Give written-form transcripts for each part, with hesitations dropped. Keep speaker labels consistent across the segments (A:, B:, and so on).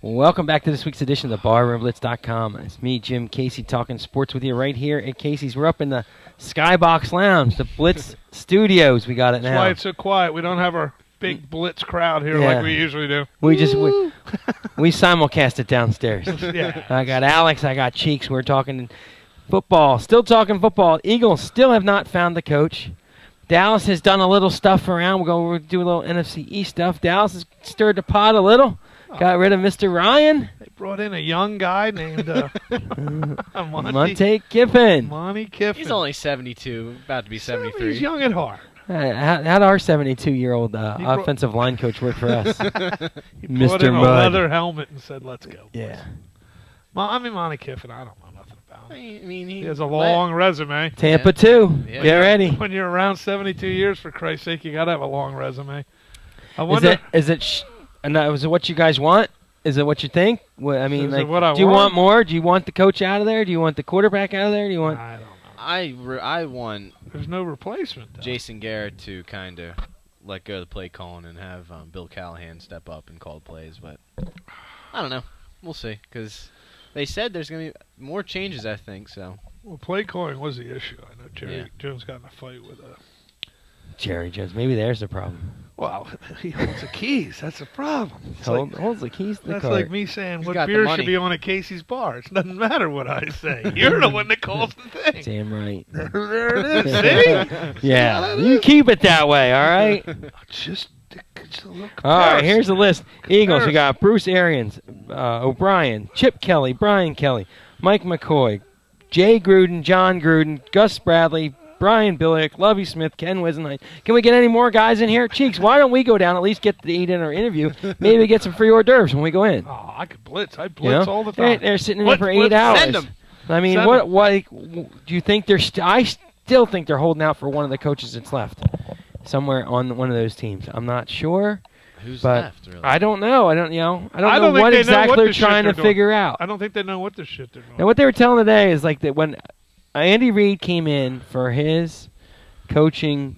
A: Welcome back to this week's edition of the BarroomBlitz.com. It's me, Jim Casey, talking sports with you right here at Casey's. We're up in the Skybox Lounge, the Blitz Studios. We got it now.
B: That's why it's so quiet. We don't have our big Blitz crowd here like we usually do.
A: We simulcast it downstairs.
B: Yeah.
A: I got Alex, I got Cheeks. We're talking football. Still talking football. Eagles still have not found the coach. Dallas has done a little stuff around. We'll do a little NFC East stuff. Dallas has stirred the pot a little. Got rid of Mr. Ryan.
B: They brought in a young guy named
A: Monte Kiffin.
B: Monty Kiffin.
C: He's only 72, about to be 73.
B: He's young at heart.
A: How'd our 72-year-old offensive line coach work for us?
B: He
A: Mr.
B: brought in a
A: Mudd.
B: leather helmet and said, "Let's go."
A: Yeah.
B: Monty Kiffin, I don't know nothing about him.
C: I mean,
B: He has a long resume.
A: Tampa, too.
C: Yeah.
A: Get ready.
B: When you're around 72 years, for Christ's sake, you got to have a long resume. I wonder.
A: Is it what you guys want? Is it what you think? I mean,
B: Is it
A: like,
B: what I
A: do you
B: want?
A: want more? Do you want the coach out of there? Do you want the quarterback out of there? Do you want?
B: I don't know.
C: I want
B: There's no replacement. Though.
C: Jason Garrett to kind of let go of the play calling and have Bill Callahan step up and call plays, but I don't know. We'll see, because they said there's going to be more changes, I think, so.
B: Well, play calling was the issue. I know Jerry Jones got in a fight with
A: Jerry Jones. Maybe there's the problem.
B: Well, he holds the keys. That's the problem. It's
A: Holds the keys to the
B: that's
A: cart.
B: like me saying
C: He's
B: what
C: got the
B: beer
C: money.
B: should be on a Casey's bar. It doesn't matter what I say. You're the one that calls the thing.
A: Damn right.
B: There it is. See?
A: Yeah, you keep it that way, all right?
B: Just a little
A: All right,
B: comparison.
A: here's the list. Eagles, we got Bruce Arians, O'Brien, Chip Kelly, Brian Kelly, Mike McCoy, Jay Gruden, John Gruden, Gus Bradley, Brian Billick, Lovie Smith, Ken Wisenhunt. Can we get any more guys in here? Cheeks, why don't we go down, at least get to eat in our interview, maybe get some free hors d'oeuvres when we go in?
B: Oh, I could blitz. I blitz all the
A: They're,
B: time.
A: they're sitting in there for
B: Blitz,
A: 8 hours.
C: Send 'em.
A: I mean,
B: Send
A: what do you think they're I still think they're holding out for one of the coaches that's left somewhere on one of those teams. I'm not sure.
C: Who's
A: But
C: left, really?
A: I don't know. I don't know
B: I
A: what
B: don't think they know
A: exactly
B: what
A: they're
B: the shit
A: trying to
B: they're doing.
A: figure out.
B: I don't think they know what the shit they're doing.
A: Now, what they were telling today is like that when Andy Reid came in for his coaching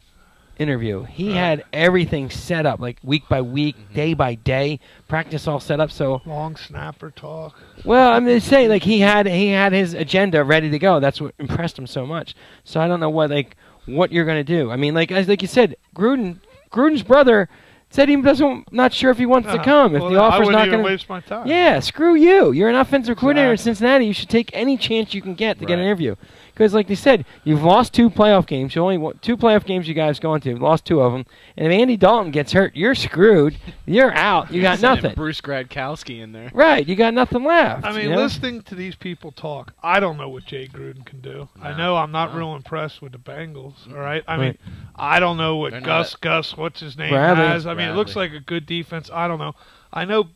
A: interview, he had everything set up, like week by week, day by day, practice all set up. So,
B: Long snapper talk.
A: well, I'm just saying, like he had his agenda ready to go. That's what impressed him so much. So I don't know what you're gonna do. I mean, like you said, Gruden's brother said he not sure if he wants to come. If
B: Well,
A: the offer's
B: I
A: not
B: wouldn't
A: going
B: even
A: to
B: waste my time.
A: Yeah, screw you. You're an offensive coordinator in
B: Exactly.
A: Cincinnati. You should take any chance you can get to get an
C: Right.
A: interview. Because, like they said, you've lost 2 playoff games. You only won 2 playoff games you guys going to. You've lost 2 of them. And if Andy Dalton gets hurt, you're screwed. You're out. You got
C: Sending
A: nothing.
C: Bruce Gradkowski in there.
A: Right. You got nothing left.
B: I mean,
A: you know?
B: listening to these people talk, I don't know what Jay Gruden can do. I know I'm not real impressed with the Bengals, all right? I mean, I don't know what
C: They're not
B: Gus, what's his name,
A: Bradley.
B: has. I mean, it looks
C: Bradley.
B: like a good defense. I don't know. I know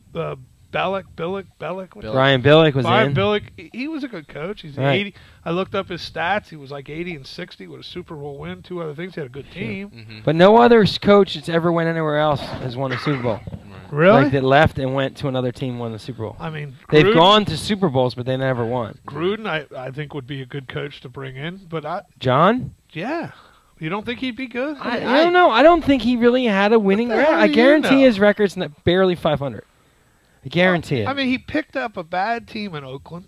B: Billick.
A: Brian Billick was
B: Brian
A: in.
B: Billick, he was a good coach. He's
A: Right.
B: 80. I looked up his stats. He was like 80-60 with a Super Bowl win, 2 other things. He had a good team.
A: But no other coach that's ever went anywhere else has won a Super Bowl.
B: Really?
A: Like that left and went to another team and won the Super Bowl.
B: I mean,
A: They've
B: Gruden,
A: gone to Super Bowls, but they never won.
B: Gruden, I think, would be a good coach to bring in. But,
A: John?
B: yeah. You don't think he'd be good?
A: I don't know. I don't think he really had a winning
B: the
A: record.
B: hell
A: I
B: do you
A: guarantee
B: know?
A: his record's barely 500. I guarantee it.
B: I mean, he picked up a bad team in Oakland,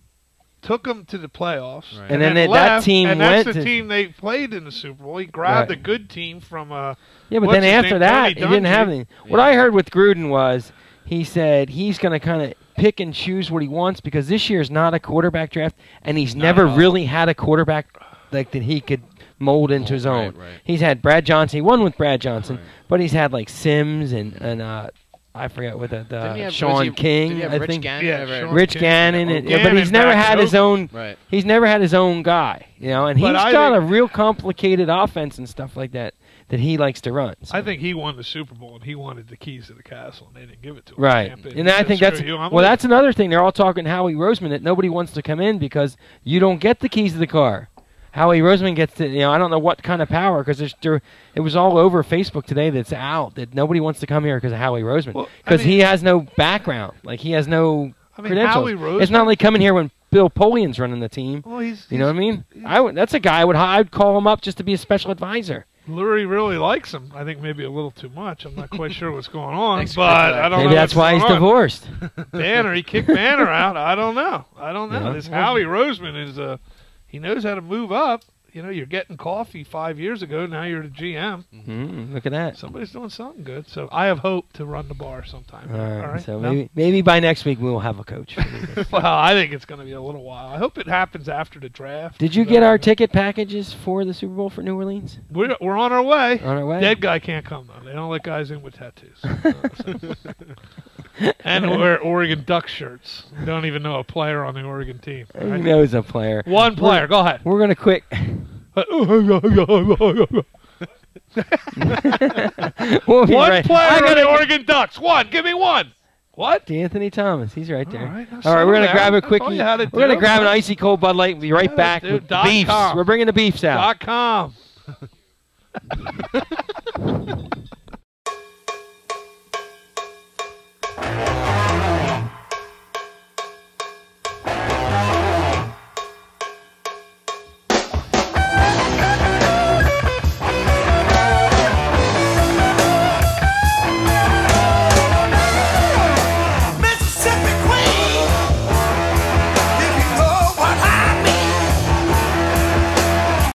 B: took them to the playoffs,
C: Right.
A: And then that
B: left,
A: team
B: and
A: went
B: that's the
A: to-
B: team they played in the Super Bowl. He grabbed
A: Right.
B: a good team from
A: yeah, but
B: what's
A: then
B: his
A: after
B: name,
A: that,
B: Tony
A: he didn't have
B: Dungy.
A: anything. What I heard with Gruden was he said he's going to kind of pick and choose what he wants because this year is not a quarterback draft, and he's never really had a quarterback like that he could mold into his own.
C: right.
A: He's had Brad Johnson. He won with Brad Johnson, but he's had like Sims and I forget what
C: Didn't he have-
A: Sean King.
C: Did he have
A: I
C: Rich
A: think.
C: Gannon
B: Yeah,
C: ever?
B: Sean
A: Rich
B: King.
A: Gannon, and,
B: Gannon
A: but he's never
B: back
A: had
B: in
A: his own.
C: Right.
A: He's never had his own guy, you know, and he's
B: But I
A: got a
B: think-
A: real complicated offense and stuff like that he likes to run. So.
B: I think he won the Super Bowl, and he wanted the keys to the castle, and they didn't give it to him.
A: Right,
B: Tampa.
A: and I
B: He
A: think
B: said,
A: that's
B: "Screw you, I'm
A: well.
B: leaving."
A: That's another thing. They're all talking Howie Roseman that nobody wants to come in because you don't get the keys to the car. Howie Roseman gets to, I don't know what kind of power because it was all over Facebook today that's out that nobody wants to come here because of Howie Roseman
B: Well,
A: because
B: I mean-
A: he has no background, like he has no
B: I mean,
A: credentials.
B: Howie Roseman.
A: It's not like coming here when Bill Polian's running the team.
B: Well,
A: You know what I mean? That's a guy I'd call him up just to be a special advisor.
B: Lurie really likes him. I think maybe a little too much. I'm not quite sure what's going on,
C: Thanks
B: but
C: for that.
B: I don't know.
A: Maybe that's why he's divorced.
B: Banner, he kicked Banner out. I don't know.
A: Yeah.
B: This Howie Roseman is he knows how to move up. You know, you're getting coffee 5 years ago. Now you're the GM.
A: Look at that.
B: Somebody's doing something good. So I have hope to run the bar sometime.
A: All right. So
B: No?
A: maybe by next week we will have a coach.
B: Well, I think it's going to be a little while. I hope it happens after the draft.
A: Did you get our ticket packages for the Super Bowl for New Orleans?
B: We're on our way.
A: On our way.
B: Dead guy can't come though. They don't let guys in with tattoos. And wear Oregon Duck shirts. We don't even know a player on the Oregon team.
A: He
B: Right?
A: knows a player.
B: One player. Go ahead.
A: We're gonna quit.
B: We'll
A: be
B: one
A: right.
B: player
A: I
B: on
A: gotta
B: the Oregon Ducks. One. Give me one. What?
A: Anthony Thomas. He's right there.
B: All right,
A: All right, we're gonna grab a
B: That's all
A: quickie.
B: you had to
A: We're gonna
B: do.
A: grab an icy cold Bud Light and be right
B: Yeah,
A: back
B: dude.
A: with the
B: Dot
A: beefs.
B: com.
A: We're bringing the beefs out.
B: .com.